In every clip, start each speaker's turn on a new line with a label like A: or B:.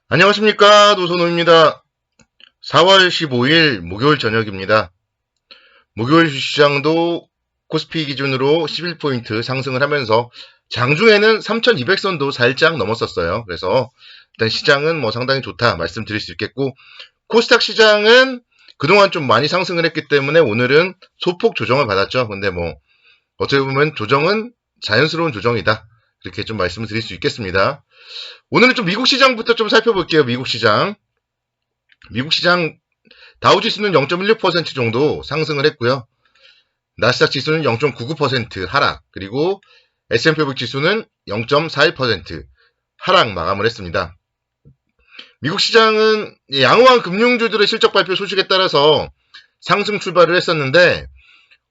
A: 안녕하십니까, 노선호입니다. 4월 15일 목요일 저녁입니다. 목요일 주시장도 코스피 기준으로 11포인트 상승을 하면서 장중에는 3200선도 살짝 넘었었어요. 그래서 일단 시장은 상당히 좋다 말씀드릴 수 있겠고, 코스닥 시장은 그동안 좀 많이 상승을 했기 때문에 오늘은 소폭 조정을 받았죠. 근데 어떻게 보면 조정은 자연스러운 조정이다, 이렇게 좀 말씀을 드릴 수 있겠습니다. 오늘은 좀 미국 시장부터 좀 살펴볼게요. 미국 시장 다우지수는 0.16% 정도 상승을 했고요. 나스닥 지수는 0.99% 하락, 그리고 S&P 500 지수는 0.41% 하락 마감을 했습니다. 미국 시장은 양호한 금융주들의 실적 발표 소식에 따라서 상승 출발을 했었는데,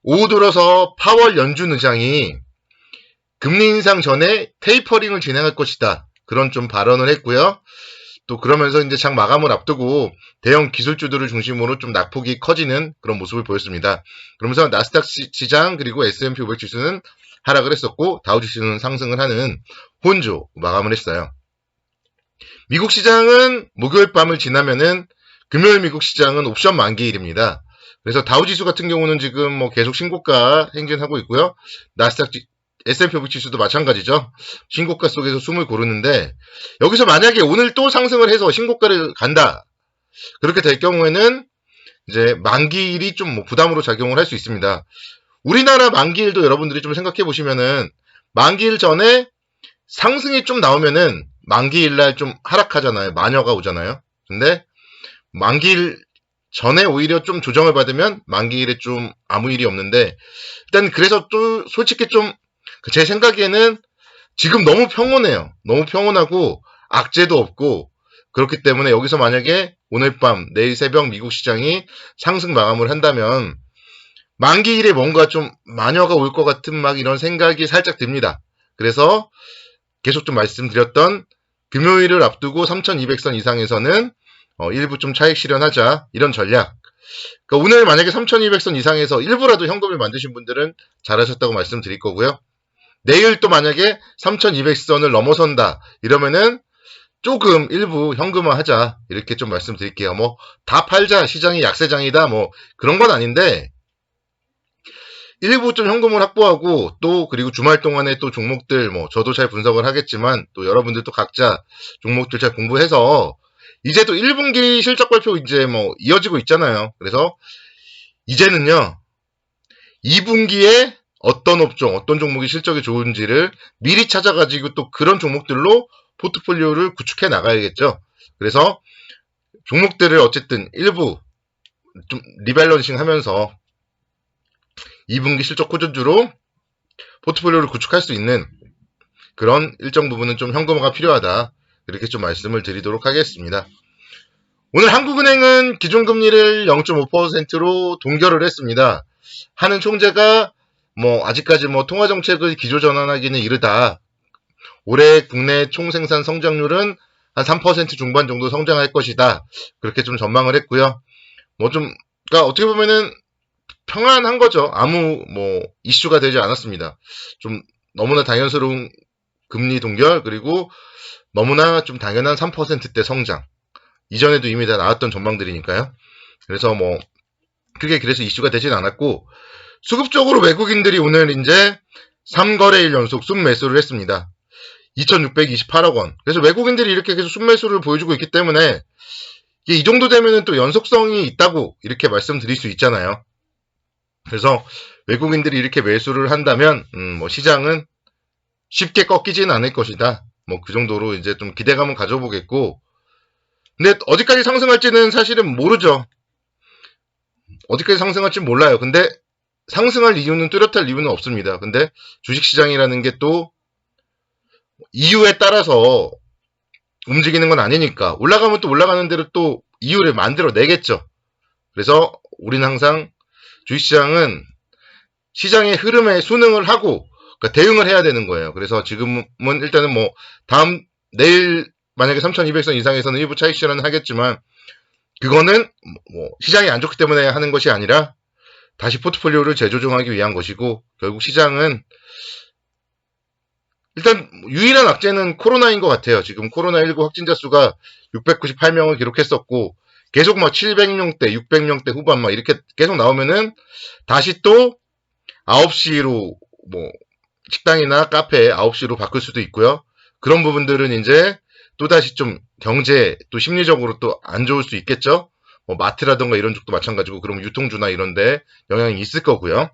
A: 오후 들어서 파월 연준 의장이 금리 인상 전에 테이퍼링을 진행할 것이다, 그런 좀 발언을 했고요. 또 그러면서 이제 장 마감을 앞두고 대형 기술주들을 중심으로 좀 낙폭이 커지는 그런 모습을 보였습니다. 그러면서 나스닥 시장 그리고 S&P 500 지수는 하락을 했었고, 다우 지수는 상승을 하는 혼조 마감을 했어요. 미국 시장은 목요일 밤을 지나면은 금요일 미국 시장은 옵션 만기일입니다. 그래서 다우 지수 같은 경우는 지금 계속 신고가 행진하고 있고요. 나스닥 S&P 500 지수도 마찬가지죠. 신고가 속에서 숨을 고르는데, 여기서 만약에 오늘 또 상승을 해서 신고가를 간다, 그렇게 될 경우에는 이제 만기일이 좀 부담으로 작용을 할 수 있습니다. 우리나라 만기일도 여러분들이 좀 생각해 보시면은, 만기일 전에 상승이 좀 나오면은 만기일날 좀 하락하잖아요. 마녀가 오잖아요. 근데 만기일 전에 오히려 좀 조정을 받으면 만기일에 좀 아무 일이 없는데, 일단 그래서 또 솔직히 좀 제 생각에는 지금 너무 평온해요. 너무 평온하고 악재도 없고, 그렇기 때문에 여기서 만약에 오늘 밤, 내일 새벽 미국 시장이 상승 마감을 한다면 만기일에 뭔가 좀 마녀가 올 것 같은 이런 생각이 살짝 듭니다. 그래서 계속 좀 말씀드렸던 금요일을 앞두고 3200선 이상에서는 일부 좀 차익 실현하자, 이런 전략. 그러니까 오늘 만약에 3200선 이상에서 일부라도 현금을 만드신 분들은 잘하셨다고 말씀드릴 거고요. 내일 또 만약에 3200선을 넘어선다 이러면은 조금 일부 현금화 하자, 이렇게 좀 말씀드릴게요. 다 팔자, 시장이 약세장이다, 그런 건 아닌데, 일부 좀 현금을 확보하고, 또 그리고 주말 동안에 또 종목들 저도 잘 분석을 하겠지만 또 여러분들도 각자 종목들 잘 공부해서, 이제 또 1분기 실적 발표 이제 이어지고 있잖아요. 그래서 이제는요, 2분기에 어떤 업종, 어떤 종목이 실적이 좋은지를 미리 찾아가지고 또 그런 종목들로 포트폴리오를 구축해 나가야겠죠. 그래서 종목들을 어쨌든 일부 좀 리밸런싱 하면서 2분기 실적 호전주로 포트폴리오를 구축할 수 있는 그런 일정 부분은 좀 현금화가 필요하다, 이렇게 좀 말씀을 드리도록 하겠습니다. 오늘 한국은행은 기준금리를 0.5%로 동결을 했습니다. 하는 총재가 아직까지 통화정책을 기조전환하기는 이르다. 올해 국내 총생산 성장률은 한 3% 중반 정도 성장할 것이다, 그렇게 좀 전망을 했고요. 그러니까 어떻게 보면은 평안한 거죠. 아무 이슈가 되지 않았습니다. 좀 너무나 당연스러운 금리 동결, 그리고 너무나 좀 당연한 3%대 성장. 이전에도 이미 다 나왔던 전망들이니까요. 그래서 크게 그래서 이슈가 되진 않았고, 수급적으로 외국인들이 오늘 이제 3거래일 연속 순매수를 했습니다. 2,628억 원. 그래서 외국인들이 이렇게 계속 순매수를 보여주고 있기 때문에 이 정도 되면은 또 연속성이 있다고 이렇게 말씀드릴 수 있잖아요. 그래서 외국인들이 이렇게 매수를 한다면 시장은 쉽게 꺾이지는 않을 것이다, 그 정도로 이제 좀 기대감은 가져보겠고, 근데 어디까지 상승할지는 사실은 모르죠. 어디까지 상승할지 몰라요. 근데 상승할 이유는, 뚜렷할 이유는 없습니다. 근데 주식시장이라는 게 또 이유에 따라서 움직이는 건 아니니까, 올라가면 또 올라가는 대로 또 이유를 만들어 내겠죠. 그래서 우리는 항상 주식시장은 시장의 흐름에 순응을 하고, 그러니까 대응을 해야 되는 거예요. 그래서 지금은 일단은 내일 만약에 3200선 이상에서는 일부 차익 실현을 하겠지만, 그거는 시장이 안 좋기 때문에 하는 것이 아니라 다시 포트폴리오를 재조정하기 위한 것이고, 결국 시장은 일단 유일한 악재는 코로나인 것 같아요. 지금 코로나19 확진자 수가 698명을 기록했었고 계속 막 700명대, 600명대 후반 막 이렇게 계속 나오면은 다시 또 9시로 뭐 식당이나 카페 9시로 바꿀 수도 있고요. 그런 부분들은 이제 또다시 좀 경제 또 심리적으로 또 안 좋을 수 있겠죠. 뭐 마트라든가 이런 쪽도 마찬가지고 그럼 유통주나 이런데 영향이 있을 거고요.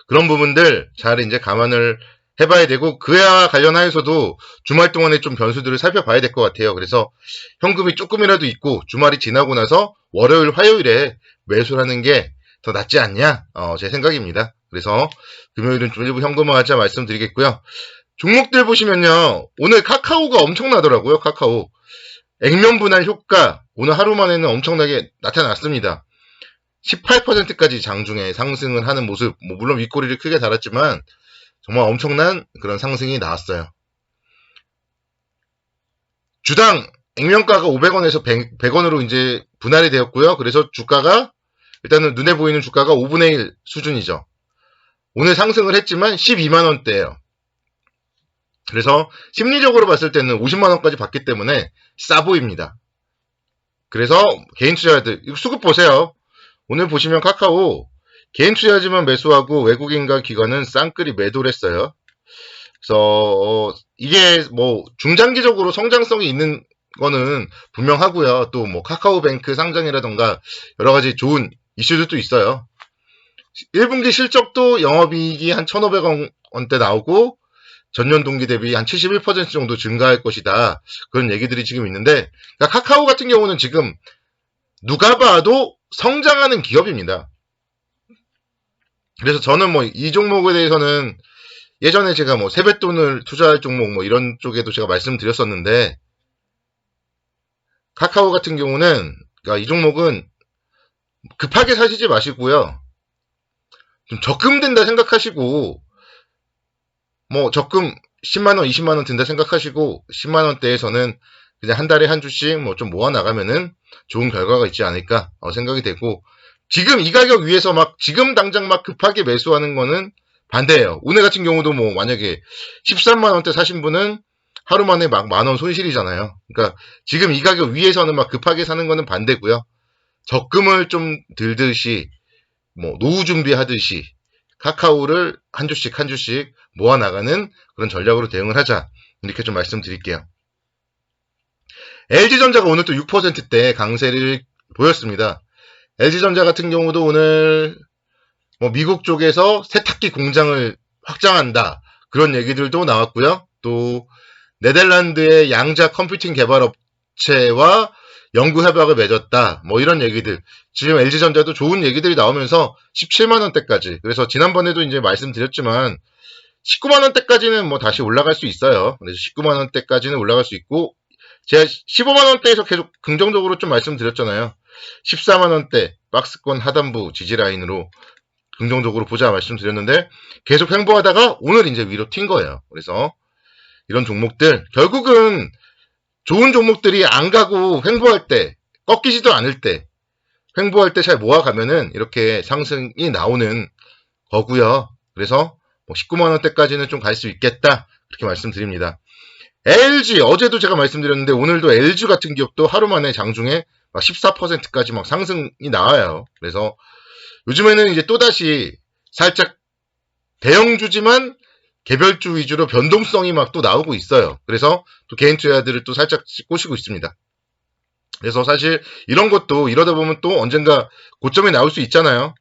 A: 그런 부분들 잘 이제 감안을 해봐야 되고 그와 관련하여서도 주말 동안에 좀 변수들을 살펴봐야 될 것 같아요. 그래서 현금이 조금이라도 있고 주말이 지나고 나서 월요일, 화요일에 매수를 하는 게 더 낫지 않냐? 제 생각입니다. 그래서 금요일은 좀 일부 현금화하자 말씀드리겠고요. 종목들 보시면요. 오늘 카카오가 엄청나더라고요. 카카오. 액면 분할 효과 오늘 하루 만에는 엄청나게 나타났습니다. 18%까지 장중에 상승을 하는 모습, 뭐 물론 윗꼬리를 크게 달았지만 정말 엄청난 그런 상승이 나왔어요. 주당 액면가가 500원에서 100원으로 이제 분할이 되었고요. 그래서 주가가 일단은 눈에 보이는 주가가 5분의 1 수준이죠. 오늘 상승을 했지만 12만원대예요. 그래서 심리적으로 봤을 때는 50만원까지 받기 때문에 싸 보입니다. 그래서 개인 투자자들 수급 보세요. 오늘 보시면 카카오 개인 투자자만 매수하고 외국인과 기관은 쌍끌이 매도를 했어요. 그래서 이게 뭐 중장기적으로 성장성이 있는 거는 분명하고요. 또 뭐 카카오뱅크 상장이라던가 여러 가지 좋은 이슈들도 있어요. 1분기 실적도 영업이익이 한 1,500원대 나오고 전년 동기 대비 한 71% 정도 증가할 것이다. 그런 얘기들이 지금 있는데 그러니까 카카오 같은 경우는 지금 누가 봐도 성장하는 기업입니다. 그래서 저는 뭐 이 종목에 대해서는 예전에 제가 뭐 세뱃돈을 투자할 종목 뭐 이런 쪽에도 제가 말씀드렸었는데 카카오 같은 경우는 그러니까 이 종목은 급하게 사시지 마시고요. 좀 적금된다 생각하시고 뭐 적금 10만원, 20만원 든다 생각하시고 10만원대에서는 그냥 한 달에 한 주씩 뭐 좀 모아 나가면은 좋은 결과가 있지 않을까 생각이 되고 지금 이 가격 위에서 막 지금 당장 막 급하게 매수하는 거는 반대예요. 오늘 같은 경우도 뭐 만약에 13만원대 사신 분은 하루 만에 막 만원 손실이잖아요. 그러니까 지금 이 가격 위에서는 막 급하게 사는 거는 반대고요. 적금을 좀 들듯이 뭐 노후 준비하듯이 카카오를 한 주씩 한 주씩 모아 나가는 그런 전략으로 대응을 하자. 이렇게 좀 말씀드릴게요. LG전자가 오늘 또 6%대 강세를 보였습니다. LG전자 같은 경우도 오늘 뭐 미국 쪽에서 세탁기 공장을 확장한다. 그런 얘기들도 나왔고요. 또 네덜란드의 양자 컴퓨팅 개발 업체와 연구 협약을 맺었다. 뭐 이런 얘기들. 지금 LG전자도 좋은 얘기들이 나오면서 17만원대까지. 그래서 지난번에도 이제 말씀드렸지만 19만원대까지는 뭐 다시 올라갈 수 있어요. 그래서 19만원대까지는 올라갈 수 있고 제가 15만원대에서 계속 긍정적으로 좀 말씀드렸잖아요. 14만원대 박스권 하단부 지지라인으로 긍정적으로 보자 말씀드렸는데 계속 횡보하다가 오늘 이제 위로 튄 거예요. 그래서 이런 종목들 결국은 좋은 종목들이 안 가고 횡보할 때 꺾이지도 않을 때 횡보할 때 잘 모아가면은 이렇게 상승이 나오는 거고요. 그래서 뭐 19만원대까지는 좀 갈 수 있겠다 그렇게 말씀드립니다. LG 어제도 제가 말씀드렸는데 오늘도 LG 같은 기업도 하루 만에 장중에 막 14%까지 막 상승이 나와요. 그래서 요즘에는 이제 또다시 살짝 대형주지만 개별주 위주로 변동성이 막 또 나오고 있어요. 그래서 또 개인 투자들을 또 살짝 꼬시고 있습니다. 그래서 사실 이런 것도 이러다 보면 또 언젠가 고점이 나올 수 있잖아요.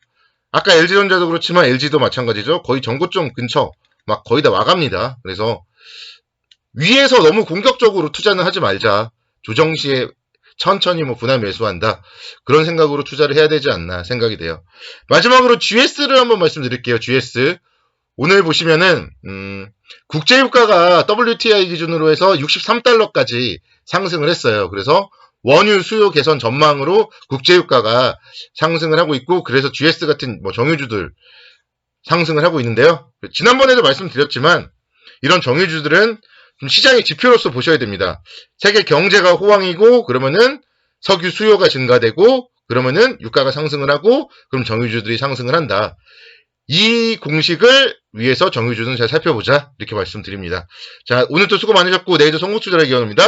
A: 아까 LG전자도 그렇지만 LG도 마찬가지죠. 거의 전고점 근처 막 거의 다 와갑니다. 그래서 위에서 너무 공격적으로 투자는 하지 말자. 조정 시에 천천히 뭐 분할 매수한다. 그런 생각으로 투자를 해야 되지 않나 생각이 돼요. 마지막으로 GS를 한번 말씀드릴게요. GS. 오늘 보시면은 국제유가가 WTI 기준으로 해서 63달러까지 상승을 했어요. 그래서 원유 수요 개선 전망으로 국제유가가 상승을 하고 있고 그래서 GS 같은 뭐 정유주들 상승을 하고 있는데요. 지난번에도 말씀드렸지만 이런 정유주들은 좀 시장의 지표로서 보셔야 됩니다. 세계 경제가 호황이고 그러면은 석유 수요가 증가되고 그러면은 유가가 상승을 하고 그럼 정유주들이 상승을 한다. 이 공식을 위해서 정규주는 잘 살펴보자. 이렇게 말씀드립니다. 자, 오늘도 수고 많으셨고, 내일도 송국투자의 기원입니다.